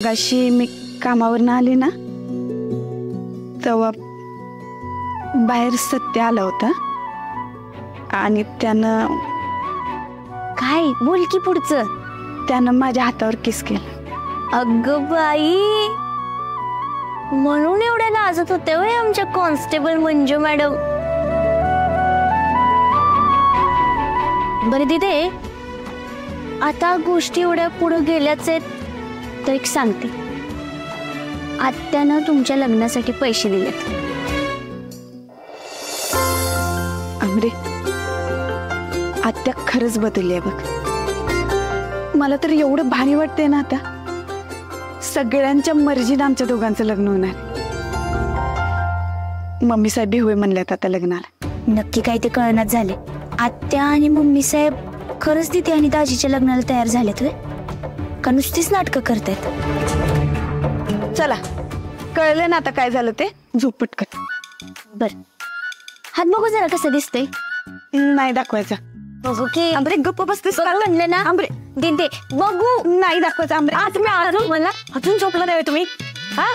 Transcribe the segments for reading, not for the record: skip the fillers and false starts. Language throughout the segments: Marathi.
गाशी मी कामावरनं आले ना तेव्हा बाहेर सत्य आला होता आणि त्यानं काय बोल की पुढचं. त्यानं माझ्या हातावर किस केलं. अगं बाई, म्हणून एवढ्या लाजत होते होय आमच्या कॉन्स्टेबल मंजू मॅडम. बरं दिदे, आता गोष्टी एवढ्या पुढे गेल्याच आहेत तर एक सांगते. आत्यानं तुमच्या लग्नासाठी पैसे दिलेत. आमरे, आत्या खरंच बदलली आहे बघ. मला तर एवढं भारी वाटतंय ना, आता सगळ्यांच्या मर्जीनं आमच्या दोघांचं लग्न होणार. मम्मी साहेब बी होय म्हणल्यात आता लग्नाला. नक्की काय ते कळण्यात झाले. आत्या आणि मम्मी साहेब खरंच तिथे आणि दाजीच्या लग्नाला तयार झालेत होय का नुसतीच नाटकं करतायत? चला, कळलं ना आता काय झालं ते. झोप पटकन. बर, हात बघू जरा कसं दिसतंय. नाही दाखवायचा. ओके आंबरे गप्प बसतेस. म्हणलं ना आंबरे दे बघू. नाही दाखवायचं. आंबरे आज मी अजून मला अजून झोपला नाही तुम्ही. हा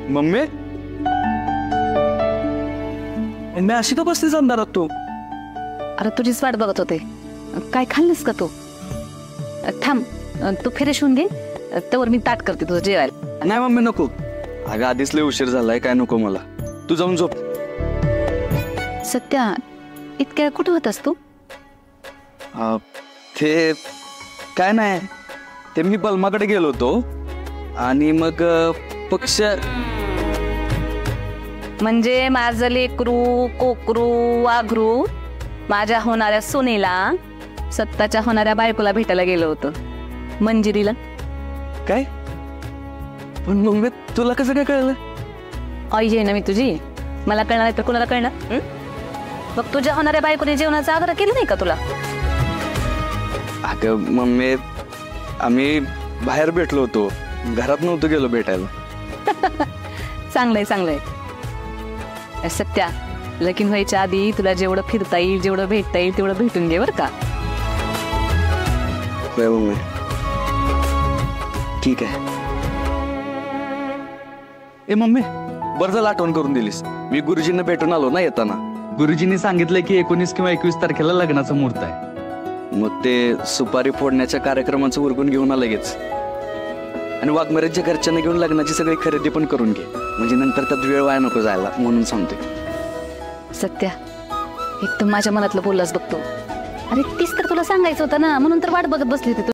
मम्मी, मी अशी का बसतेस अंधारात तू? अरे तुझीच वाट बघत होते. काय खाल्लंस का तू? थांब, तू फ्रेश होऊन घे, त्यावर मी ताट करते तुझं जेवायला. नाही मम्मी नको. अगं आधीच लय उशीर झालाय, काय नको मला. तू जाऊन झोप. सत्या, इतक्या कुठं होतास तू? ते काय नाही, ते मी बलमाकडे गेलो होतो आणि मग पक्ष म्हणजे माझं लेकरू, कोकरू, वाघरू माझ्या होणाऱ्या सुनेला सत्ताच्या होणाऱ्या बायकोला भेटायला गेलो होतो, मंजिरीला. काय? पण मम्मी तुला कसं काय कळलं? आई आहे ना मी तुझी, मला कळणार नाही तर कुणाला कळणार? मग तुझ्या होणाऱ्या बायकोने जेवणाचा आग्रह केला नाही का तुला? अगं मम्मी, आम्ही बाहेर भेटलो होतो, घरात नव्हतो गेलो भेटायला. चांगलंय चांगलंय. सत्या, लगीन व्हायच्या आधी तुला जेवढं फिरता येईल, जेवढं भेटता येईल तेवढं भेटून घे बर का. मम्मी ठीक आहे. ए मम्मी, बरं झालं आठवण करून दिलीस. मी गुरुजींना भेटून आलो ना येताना. गुरुजींनी सांगितलंय की 19 किंवा 21 तारखेला लग्नाचा मुहूर्त आहे. मग ते सुपारी फोडण्याच्या कार्यक्रमाचं उरकून घेऊन आलं लगेच. आणि वाघमारेच्या घरच्यांना घेऊन लग्नाची सगळी खरेदी पण करून घे, म्हणजे नंतर त्यात वेळ वाया नको जायला, म्हणून सांगते. सत्या, एकदम माझ्या मनातलं बोललास बघतो. अरे तीच तर तुला सांगायचं होतं ना, म्हणून तर वाट बघत बसली होती.